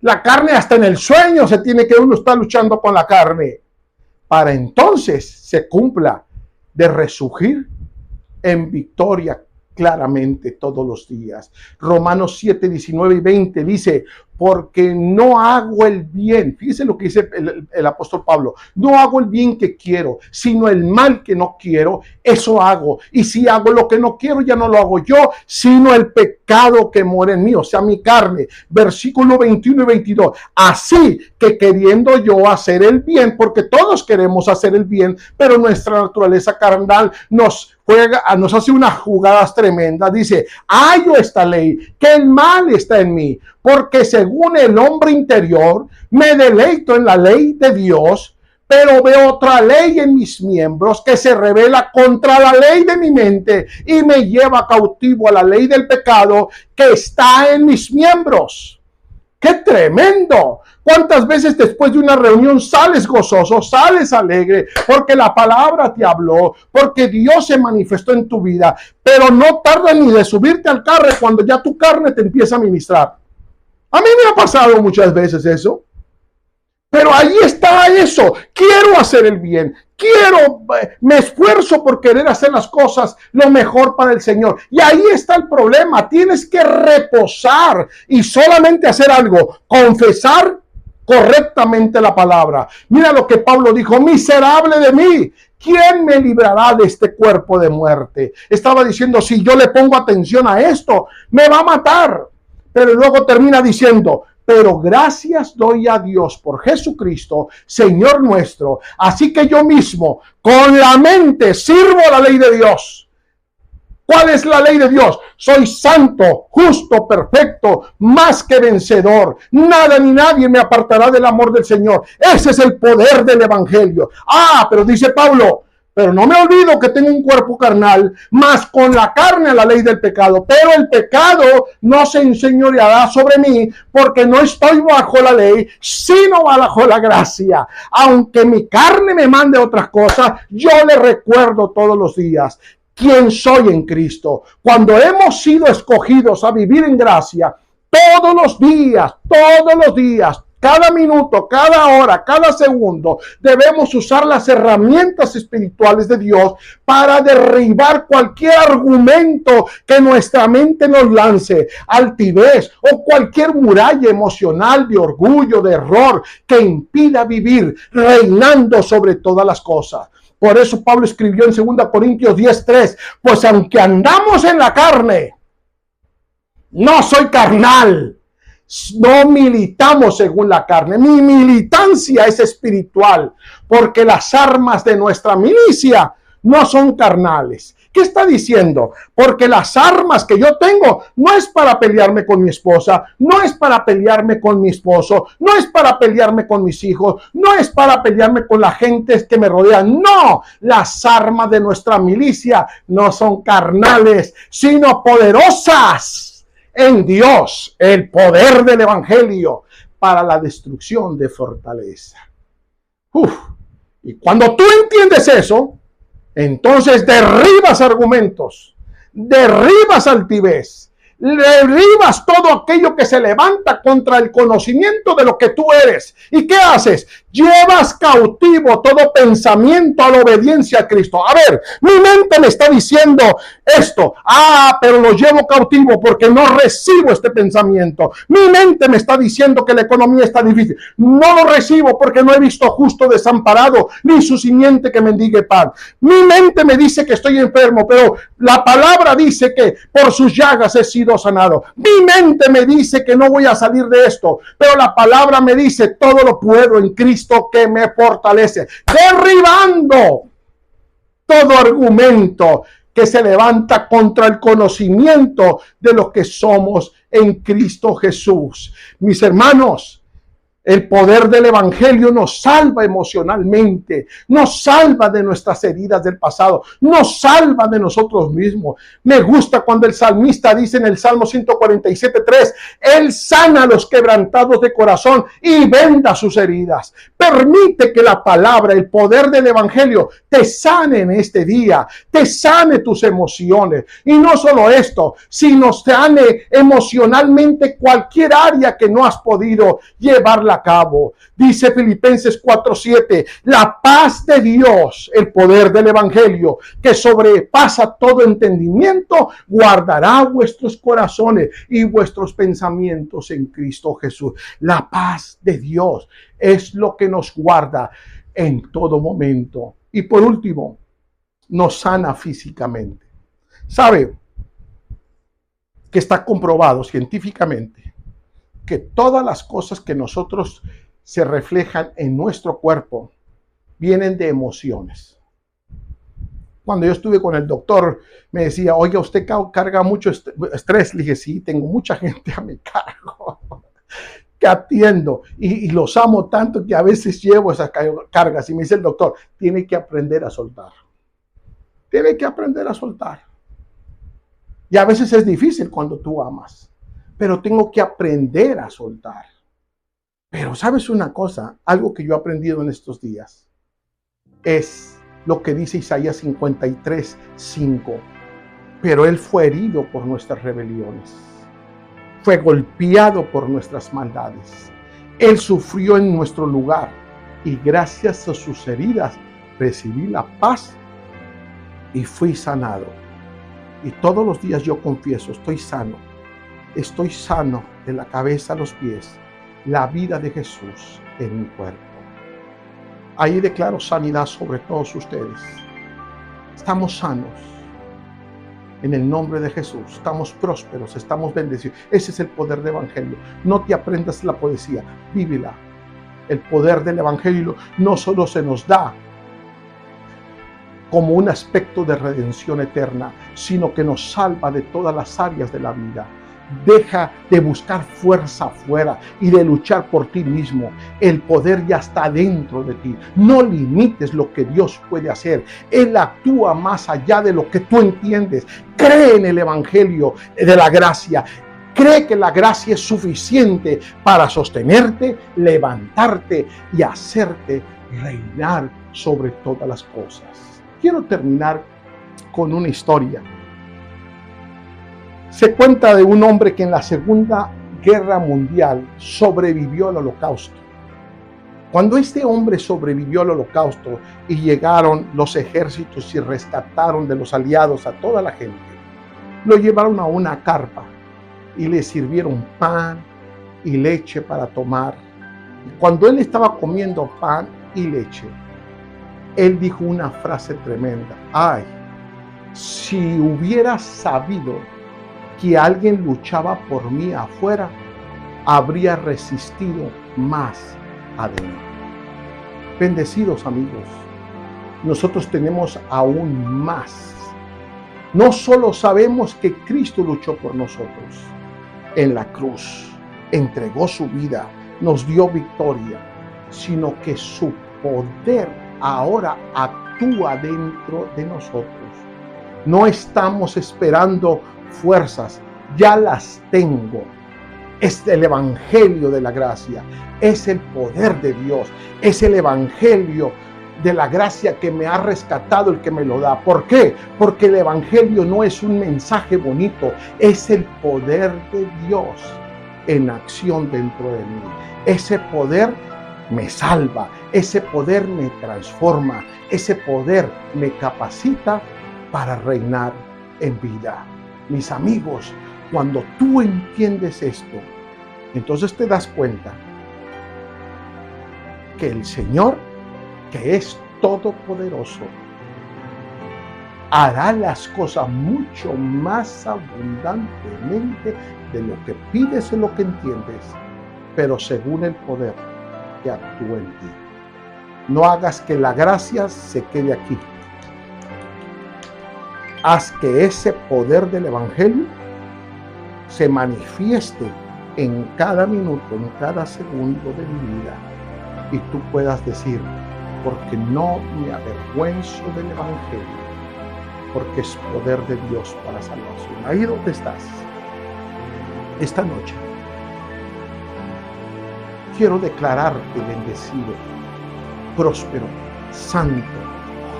La carne hasta en el sueño se tiene que uno estar luchando con la carne para entonces se cumpla de resurgir en victoria claramente todos los días. Romanos 7, 19 y 20 dice, porque no hago el bien, fíjese lo que dice el apóstol Pablo, no hago el bien que quiero, sino el mal que no quiero, eso hago. Y si hago lo que no quiero, ya no lo hago yo, sino el pecado que mora en mí, o sea, mi carne. Versículo 21 y 22. Así que queriendo yo hacer el bien, porque todos queremos hacer el bien, pero nuestra naturaleza carnal nos hace unas jugadas tremendas. Dice, hallo esta ley, que el mal está en mí, porque según el hombre interior me deleito en la ley de Dios, pero veo otra ley en mis miembros que se revela contra la ley de mi mente y me lleva cautivo a la ley del pecado que está en mis miembros. ¡Qué tremendo! ¿Cuántas veces después de una reunión sales gozoso, sales alegre, porque la palabra te habló, porque Dios se manifestó en tu vida, pero no tarda ni de subirte al carro cuando ya tu carne te empieza a ministrar? A mí me ha pasado muchas veces eso. Pero ahí está eso. Quiero hacer el bien. Me esfuerzo por querer hacer las cosas lo mejor para el Señor. Y ahí está el problema. Tienes que reposar y solamente hacer algo. Confesar correctamente la palabra. Mira lo que Pablo dijo. Miserable de mí. ¿Quién me librará de este cuerpo de muerte? Estaba diciendo, si yo le pongo atención a esto, me va a matar. Pero luego termina diciendo, pero gracias doy a Dios por Jesucristo, Señor nuestro. Así que yo mismo, con la mente, sirvo la ley de Dios. ¿Cuál es la ley de Dios? Soy santo, justo, perfecto, más que vencedor. Nada ni nadie me apartará del amor del Señor. Ese es el poder del evangelio. Pero dice Pablo, pero no me olvido que tengo un cuerpo carnal, más con la carne la ley del pecado. Pero el pecado no se enseñoreará sobre mí, porque no estoy bajo la ley, sino bajo la gracia. Aunque mi carne me mande otras cosas, yo le recuerdo todos los días quién soy en Cristo. Cuando hemos sido escogidos a vivir en gracia, todos los días, cada minuto, cada hora, cada segundo, debemos usar las herramientas espirituales de Dios para derribar cualquier argumento que nuestra mente nos lance, altivez o cualquier muralla emocional de orgullo, de error, que impida vivir reinando sobre todas las cosas. Por eso Pablo escribió en 2 Corintios 10:3, pues aunque andamos en la carne, no soy carnal. No militamos según la carne. Mi militancia es espiritual, porque las armas de nuestra milicia no son carnales. ¿Qué está diciendo? Porque las armas que yo tengo no es para pelearme con mi esposa, no es para pelearme con mi esposo, no es para pelearme con mis hijos, no es para pelearme con la gente que me rodea. No, las armas de nuestra milicia no son carnales, sino poderosas en Dios, el poder del evangelio para la destrucción de fortaleza. Y cuando tú entiendes eso, entonces derribas argumentos, derribas altivez, derribas todo aquello que se levanta contra el conocimiento de lo que tú eres. ¿Y qué haces? Llevas cautivo todo pensamiento a la obediencia a Cristo. A ver, mi mente me está diciendo esto. Pero lo llevo cautivo porque no recibo este pensamiento. Mi mente me está diciendo que la economía está difícil. No lo recibo porque no he visto justo desamparado, ni su simiente que mendigue pan. Mi mente me dice que estoy enfermo, pero la palabra dice que por sus llagas he sido sanado. Mi mente me dice que no voy a salir de esto, pero la palabra me dice todo lo puedo en Cristo que me fortalece. Derribando todo argumento que se levanta contra el conocimiento de lo que somos en Cristo Jesús. Mis hermanos, el poder del evangelio nos salva emocionalmente, nos salva de nuestras heridas del pasado, nos salva de nosotros mismos. Me gusta cuando el salmista dice en el Salmo 147:3, Él sana a los quebrantados de corazón y venda sus heridas. Permite que la palabra, el poder del evangelio, te sane en este día, te sane tus emociones. Y no solo esto, sino sane emocionalmente cualquier área que no has podido llevarla a cabo. Dice Filipenses 4:7, la paz de Dios, el poder del evangelio, que sobrepasa todo entendimiento, guardará vuestros corazones y vuestros pensamientos en Cristo Jesús. La paz de Dios es lo que nos guarda en todo momento. Y por último, nos sana físicamente. ¿Sabe que está comprobado científicamente que todas las cosas que nosotros se reflejan en nuestro cuerpo vienen de emociones? Cuando yo estuve con el doctor, me decía, oiga, usted carga mucho estrés. Le dije, sí, tengo mucha gente a mi cargo que atiendo y los amo tanto que a veces llevo esas cargas. Y me dice el doctor, tiene que aprender a soltar. Tiene que aprender a soltar. Y a veces es difícil cuando tú amas, pero tengo que aprender a soltar. Pero ¿sabes una cosa? Algo que yo he aprendido en estos días es lo que dice Isaías 53:5. Pero Él fue herido por nuestras rebeliones, fue golpeado por nuestras maldades. Él sufrió en nuestro lugar y gracias a sus heridas recibí la paz y fui sanado. Y todos los días yo confieso, estoy sano de la cabeza a los pies, la vida de Jesús en mi cuerpo. Ahí declaro sanidad sobre todos ustedes. Estamos sanos en el nombre de Jesús, estamos prósperos, estamos bendecidos. Ese es el poder del evangelio. No te aprendas la poesía, vívela. El poder del evangelio no solo se nos da como un aspecto de redención eterna, sino que nos salva de todas las áreas de la vida. Deja de buscar fuerza afuera y de luchar por ti mismo. El poder ya está dentro de ti. No limites lo que Dios puede hacer. Él actúa más allá de lo que tú entiendes. Cree en el evangelio de la gracia. Cree que la gracia es suficiente para sostenerte, levantarte y hacerte reinar sobre todas las cosas. Quiero terminar con una historia. Se cuenta de un hombre que en la Segunda guerra mundial sobrevivió al holocausto. Cuando este hombre sobrevivió al holocausto y llegaron los ejércitos y rescataron de los aliados a toda la gente, lo llevaron a una carpa y le sirvieron pan y leche para tomar. Y cuando él estaba comiendo pan y leche, él dijo una frase tremenda: ay, si hubiera sabido que alguien luchaba por mí afuera, habría resistido más adentro. Bendecidos amigos, nosotros tenemos aún más. No solo sabemos que Cristo luchó por nosotros en la cruz, entregó su vida, nos dio victoria, sino que su poder ahora actúa dentro de nosotros. No estamos esperando fuerzas, ya las tengo. Es el evangelio de la gracia, es el poder de Dios, es el evangelio de la gracia que me ha rescatado el que me lo da. ¿Por qué? Porque el evangelio no es un mensaje bonito, es el poder de Dios en acción dentro de mí. Ese poder me salva, ese poder me transforma, ese poder me capacita para reinar en vida. Mis amigos, cuando tú entiendes esto, entonces te das cuenta que el Señor, que es todopoderoso, hará las cosas mucho más abundantemente de lo que pides y lo que entiendes, pero según el poder que actúa en ti. No hagas que la gracia se quede aquí. Haz que ese poder del evangelio se manifieste en cada minuto, en cada segundo de mi vida, y tú puedas decir: porque no me avergüenzo del evangelio, porque es poder de Dios para salvación. Ahí donde estás, esta noche, quiero declararte bendecido, próspero, santo,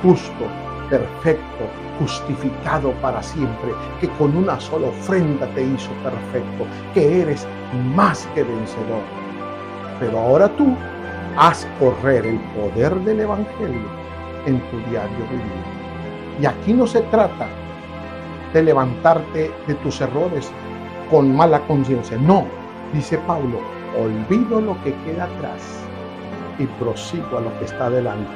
justo, perfecto, justificado para siempre, que con una sola ofrenda te hizo perfecto, que eres más que vencedor. Pero ahora tú haz correr el poder del evangelio en tu diario vivir. Y aquí no se trata de levantarte de tus errores con mala conciencia. No, dice Pablo: olvido lo que queda atrás y prosigo a lo que está delante.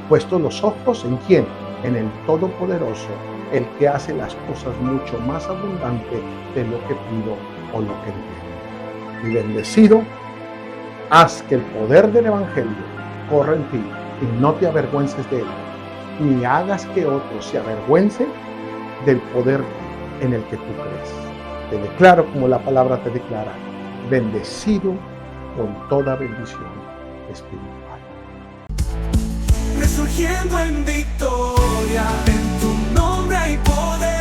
Puesto los ojos ¿en quién? En el Todopoderoso, el que hace las cosas mucho más abundante de lo que pido o lo que entiendo. Y bendecido, haz que el poder del evangelio corra en ti y no te avergüences de él, ni hagas que otros se avergüencen del poder en el que tú crees. Te declaro como la palabra te declara: bendecido con toda bendición espiritual. Resurgiendo en victoria, en tu nombre hay poder.